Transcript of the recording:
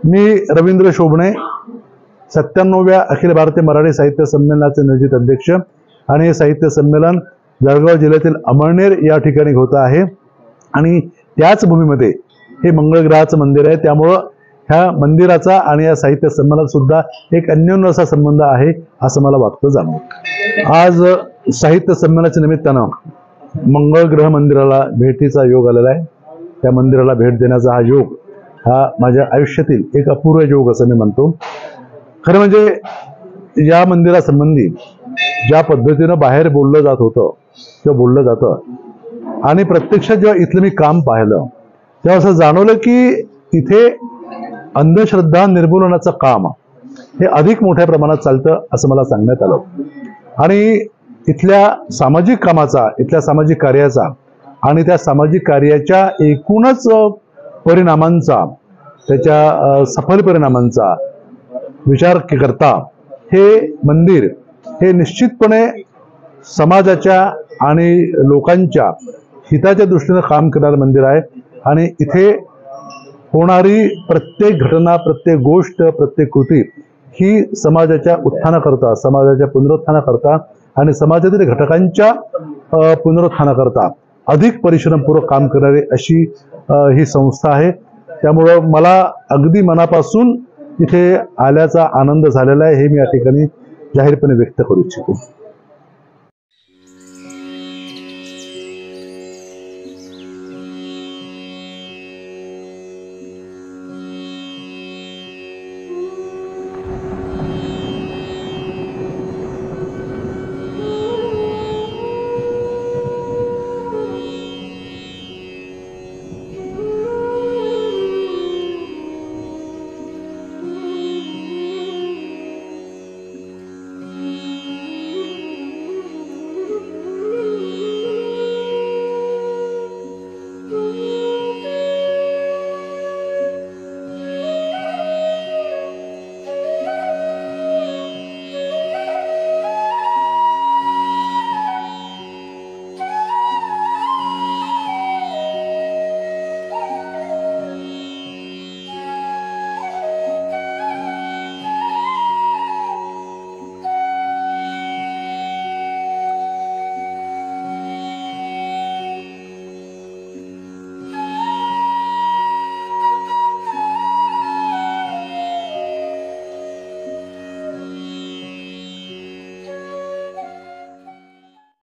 मी रवींद्र शोभणे 97व्या अखिल भारतीय मराठी साहित्य संमेलनाचे नियोजित अध्यक्ष आणि हे साहित्य संमेलन जळगाव जिल्ह्यातील अमळनेर या ठिकाणी होत आहे आणि त्याच भूमीमध्ये हे मंगळग्रहाचं मंदिर आहे। त्यामुळं ह्या मंदिराचा आणि या साहित्य संमेलनात सुद्धा एक अन्योन्य असा संबंध आहे असं मला वाटतं जाणवतं। आज साहित्य संमेलनाच्या निमित्तानं मंगळग्रह मंदिराला भेटीचा योग आलेला आहे। त्या मंदिराला भेट देण्याचा हा योग हा माझ्या आयुष्यातील एक अपूर्व योग असं मी म्हणतो। खरं म्हणजे या मंदिरासंबंधी ज्या पद्धतीनं बाहेर बोललं जात होतं किंवा बोललं जातं आणि प्रत्यक्षात जेव्हा इथलं मी काम पाहिलं तेव्हा असं जाणवलं की इथे अंधश्रद्धा निर्मूलनाचं काम हे अधिक मोठ्या प्रमाणात चालतं असं मला सांगण्यात आलं आणि इथल्या सामाजिक कामाचा, इथल्या सामाजिक कार्याचा आणि त्या सामाजिक कार्याच्या एकूणच परिणामांचा, त्याच्या सफल परिणामांचा विचार करता हे मंदिर हे निश्चितपणे समाजाच्या आणि लोकांच्या हिताच्या दृष्टीने काम करणारं मंदिर आहे आणि इथे होणारी प्रत्येक घटना, प्रत्येक गोष्ट, प्रत्येक कृती ही समाजाच्या उत्थानाकरता, समाजाच्या पुनरुत्थानाकरता आणि समाजातील घटकांच्या पुनरुत्थानाकरता अधिक परिश्रमपूर्वक काम करणारी अशी ही संस्था आहे। त्यामुळं मला अगदी मनापासून इथे आल्याचा आनंद झालेला आहे हे मी या ठिकाणी जाहीरपणे व्यक्त करू इच्छितो।